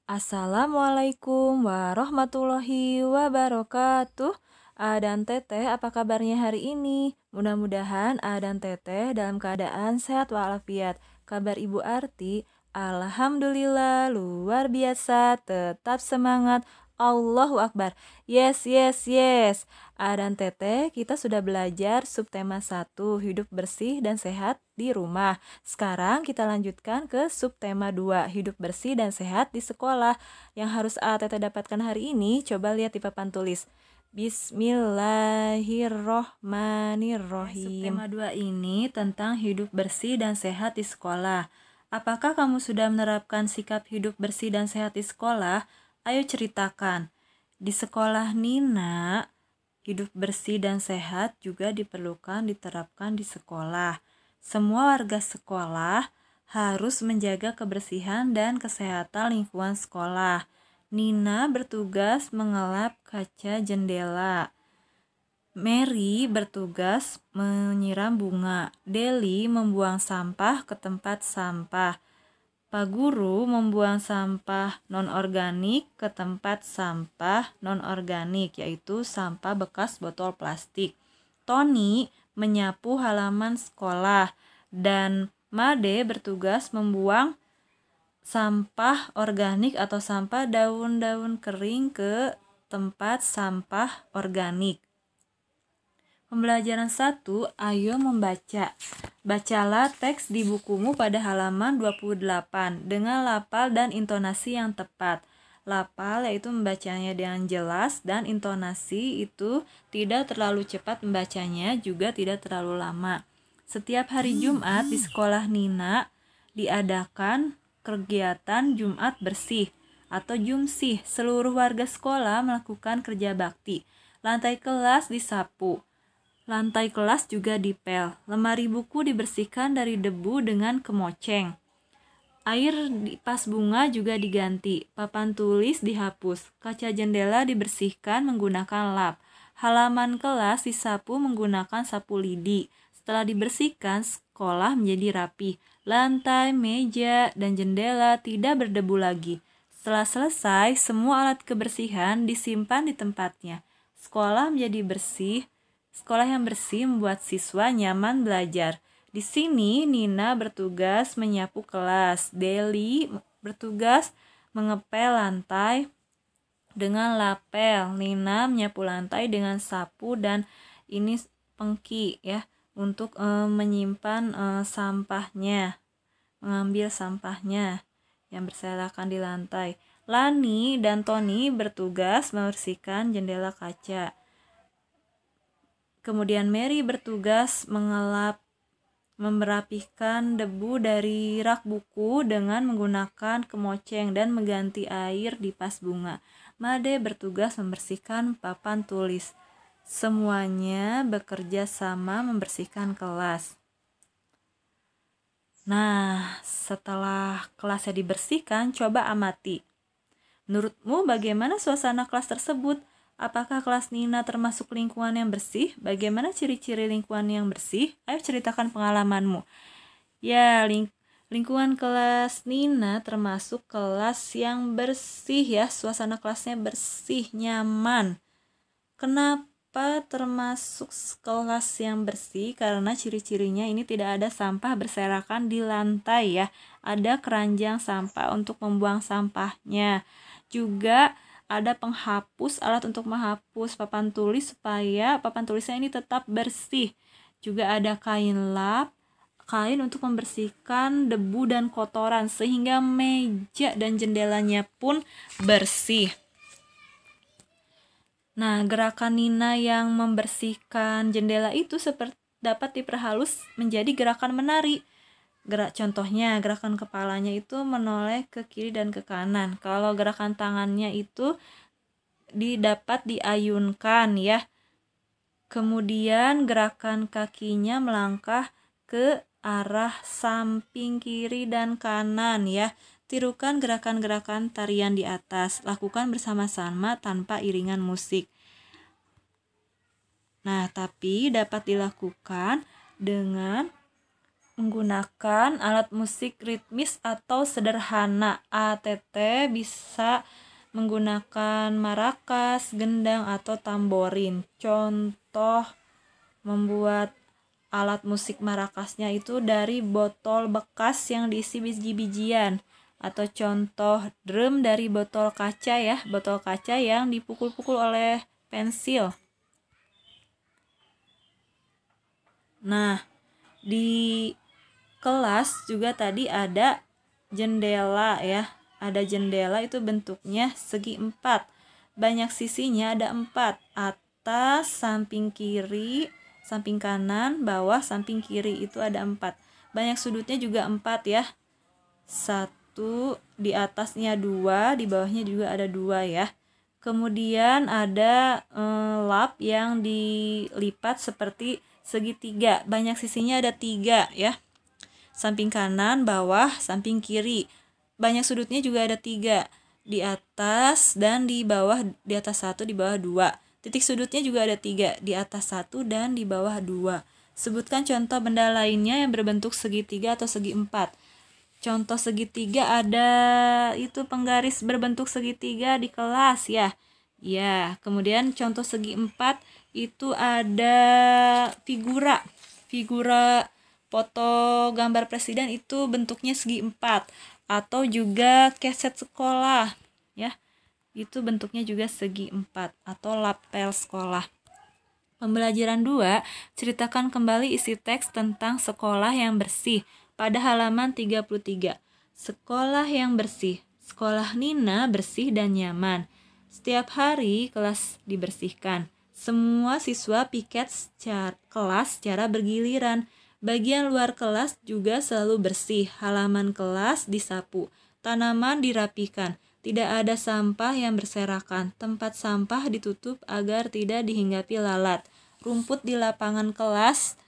Assalamualaikum warahmatullahi wabarakatuh. Dan Teteh, apa kabarnya hari ini? Mudah-mudahan dan Teteh dalam keadaan sehat walafiat. Kabar Ibu Arti, alhamdulillah luar biasa, tetap semangat. Allahu Akbar. Yes, yes, yes. Dan Teteh, kita sudah belajar subtema 1, hidup bersih dan sehat di rumah. Sekarang kita lanjutkan ke subtema 2, hidup bersih dan sehat di sekolah. Yang harus Teteh dapatkan hari ini, coba lihat di papan tulis. Bismillahirrohmanirrohim. Subtema 2 ini tentang hidup bersih dan sehat di sekolah. Apakah kamu sudah menerapkan sikap hidup bersih dan sehat di sekolah? Ayo ceritakan. Di sekolah Nina, hidup bersih dan sehat juga diperlukan diterapkan di sekolah. Semua warga sekolah harus menjaga kebersihan dan kesehatan lingkungan sekolah. Nina bertugas mengelap kaca jendela. Mary bertugas menyiram bunga. Deli membuang sampah ke tempat sampah. Pak Guru membuang sampah non-organik ke tempat sampah non-organik, yaitu sampah bekas botol plastik. Tony menyapu halaman sekolah dan Made bertugas membuang sampah organik atau sampah daun-daun kering ke tempat sampah organik. Pembelajaran 1, ayo membaca. Bacalah teks di bukumu pada halaman 28 dengan lafal dan intonasi yang tepat. Lafal yaitu membacanya dengan jelas dan intonasi itu tidak terlalu cepat membacanya, juga tidak terlalu lama. Setiap hari Jumat di sekolah Nina diadakan kegiatan Jumat bersih atau Jumsih. Seluruh warga sekolah melakukan kerja bakti. Lantai kelas disapu. Lantai kelas juga dipel. Lemari buku dibersihkan dari debu dengan kemoceng. Air di pas bunga juga diganti. Papan tulis dihapus. Kaca jendela dibersihkan menggunakan lap. Halaman kelas disapu menggunakan sapu lidi. Setelah dibersihkan, sekolah menjadi rapi. Lantai, meja, dan jendela tidak berdebu lagi. Setelah selesai, semua alat kebersihan disimpan di tempatnya. Sekolah menjadi bersih. Sekolah yang bersih membuat siswa nyaman belajar. Di sini Nina bertugas menyapu kelas, Deli bertugas mengepel lantai dengan lapel, Nina menyapu lantai dengan sapu, dan ini pengki ya untuk menyimpan sampahnya, mengambil sampahnya yang berserakan di lantai. Lani dan Tony bertugas membersihkan jendela kaca. Kemudian Mary bertugas memerapikan debu dari rak buku dengan menggunakan kemoceng dan mengganti air di pas bunga. Made bertugas membersihkan papan tulis. Semuanya bekerja sama membersihkan kelas. Nah, setelah kelasnya dibersihkan, coba amati. Menurutmu bagaimana suasana kelas tersebut? Apakah kelas Nina termasuk lingkungan yang bersih? Bagaimana ciri-ciri lingkungan yang bersih? Ayo ceritakan pengalamanmu. Ya, lingkungan kelas Nina termasuk kelas yang bersih ya. Suasana kelasnya bersih, nyaman. Kenapa termasuk kelas yang bersih? Karena ciri-cirinya ini tidak ada sampah berserakan di lantai ya. Ada keranjang sampah untuk membuang sampahnya. Juga ada penghapus, alat untuk menghapus papan tulis supaya papan tulisnya ini tetap bersih. Juga ada kain lap, kain untuk membersihkan debu dan kotoran sehingga meja dan jendelanya pun bersih. Nah, gerakan Nina yang membersihkan jendela itu dapat diperhalus menjadi gerakan menari. Contohnya gerakan kepalanya itu menoleh ke kiri dan ke kanan. Kalau gerakan tangannya itu dapat diayunkan ya. Kemudian gerakan kakinya melangkah ke arah samping kiri dan kanan ya. Tirukan gerakan-gerakan tarian di atas. Lakukan bersama-sama tanpa iringan musik. Nah, tapi dapat dilakukan dengan menggunakan alat musik ritmis atau sederhana. ATT bisa menggunakan marakas, gendang, atau tamborin. Contoh membuat alat musik marakasnya itu dari botol bekas yang diisi biji-bijian. Atau contoh drum dari botol kaca ya, botol kaca yang dipukul-pukul oleh pensil. Nah, di kelas juga tadi ada jendela ya. Ada jendela itu bentuknya segi 4. Banyak sisinya ada 4. Atas, samping kiri, samping kanan, bawah, samping kiri itu ada 4. Banyak sudutnya juga 4 ya. 1, di atasnya 2, di bawahnya juga ada 2 ya. Kemudian ada lap yang dilipat seperti segitiga. Banyak sisinya ada 3 ya. Samping kanan, bawah, samping kiri. Banyak sudutnya juga ada 3. Di atas dan di bawah, di atas 1, di bawah 2. Titik sudutnya juga ada 3. Di atas 1 dan di bawah 2. Sebutkan contoh benda lainnya yang berbentuk segitiga atau segi 4. Contoh segitiga ada itu penggaris berbentuk segitiga di kelas ya. Ya, kemudian contoh segi 4 itu ada figura. Figura foto gambar presiden itu bentuknya segi 4 atau juga keset sekolah ya. Itu bentuknya juga segi 4 atau lapel sekolah. Pembelajaran 2, ceritakan kembali isi teks tentang sekolah yang bersih pada halaman 33. Sekolah yang bersih. Sekolah Nina bersih dan nyaman. Setiap hari kelas dibersihkan. Semua siswa piket kelas secara bergiliran. Bagian luar kelas juga selalu bersih. Halaman kelas disapu. Tanaman dirapikan. Tidak ada sampah yang berserakan. Tempat sampah ditutup agar tidak dihinggapi lalat. Rumput di lapangan kelas,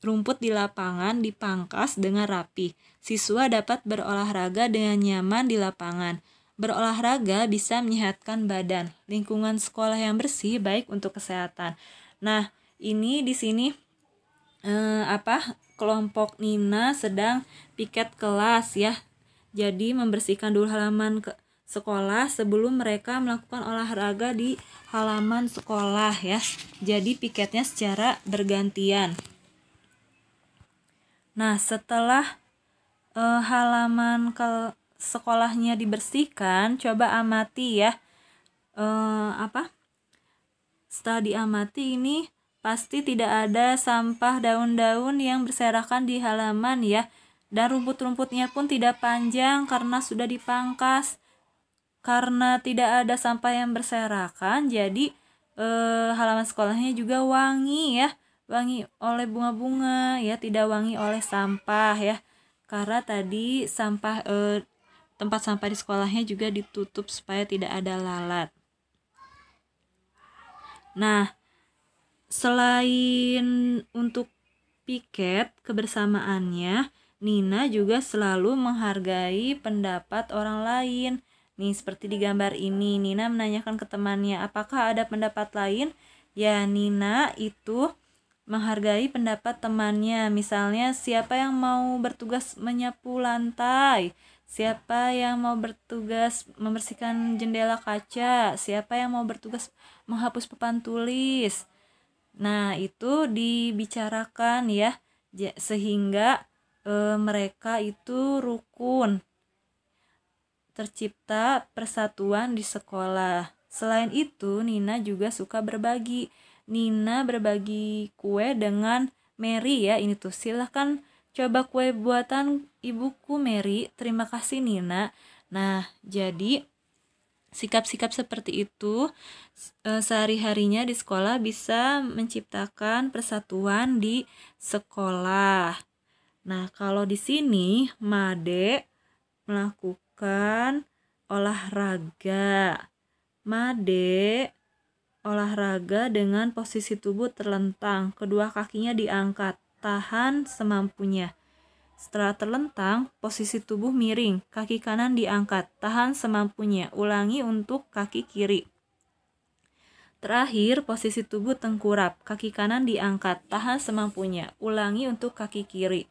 rumput di lapangan dipangkas dengan rapi. Siswa dapat berolahraga dengan nyaman di lapangan. Berolahraga bisa menyehatkan badan. Lingkungan sekolah yang bersih baik untuk kesehatan. Nah, ini di sini kelompok Nina sedang piket kelas ya. Jadi membersihkan dulu halaman sekolah sebelum mereka melakukan olahraga di halaman sekolah ya. Jadi piketnya secara bergantian. Nah, setelah halaman sekolahnya dibersihkan, coba amati ya. Setelah diamati ini pasti tidak ada sampah daun-daun yang berserakan di halaman ya. Dan rumput-rumputnya pun tidak panjang karena sudah dipangkas. Karena tidak ada sampah yang berserakan, jadi halaman sekolahnya juga wangi ya. Wangi oleh bunga-bunga ya, tidak wangi oleh sampah ya. Karena tadi sampah tempat sampah di sekolahnya juga ditutup supaya tidak ada lalat. Nah, selain untuk piket kebersamaannya, Nina juga selalu menghargai pendapat orang lain. Nih, seperti di gambar ini, Nina menanyakan ke temannya, apakah ada pendapat lain? Ya, Nina itu menghargai pendapat temannya. Misalnya, siapa yang mau bertugas menyapu lantai? Siapa yang mau bertugas membersihkan jendela kaca? Siapa yang mau bertugas menghapus papan tulis? Nah, itu dibicarakan ya, sehingga mereka itu rukun. Tercipta persatuan di sekolah. Selain itu, Nina juga suka berbagi. Nina berbagi kue dengan Mary ya. Ini tuh, silahkan coba kue buatan ibuku Mary. Terima kasih Nina. Nah, jadi sikap-sikap seperti itu sehari-harinya di sekolah bisa menciptakan persatuan di sekolah. Nah, kalau di sini Made melakukan olahraga. Made olahraga dengan posisi tubuh terlentang, kedua kakinya diangkat, tahan semampunya. Setelah terlentang, posisi tubuh miring, kaki kanan diangkat, tahan semampunya. Ulangi untuk kaki kiri. Terakhir, posisi tubuh tengkurap, kaki kanan diangkat, tahan semampunya. Ulangi untuk kaki kiri.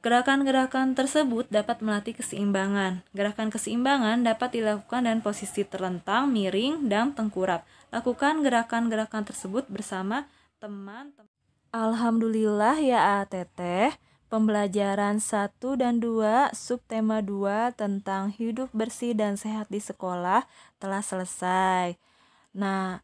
Gerakan-gerakan tersebut dapat melatih keseimbangan. Gerakan keseimbangan dapat dilakukan dengan posisi terlentang, miring, dan tengkurap. Lakukan gerakan-gerakan tersebut bersama teman-teman. Alhamdulillah ya Teteh, pembelajaran 1 dan 2 subtema 2 tentang hidup bersih dan sehat di sekolah telah selesai. Nah,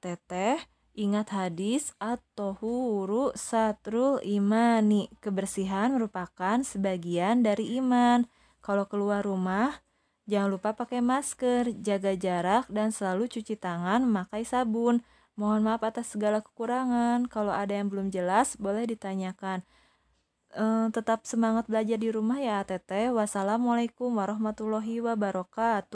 Teteh ingat hadis at-tohuru satrul imani. Kebersihan merupakan sebagian dari iman. Kalau keluar rumah, jangan lupa pakai masker, jaga jarak, dan selalu cuci tangan memakai sabun. Mohon maaf atas segala kekurangan. Kalau ada yang belum jelas, boleh ditanyakan. Tetap semangat belajar di rumah ya Teteh. Wassalamualaikum warahmatullahi wabarakatuh.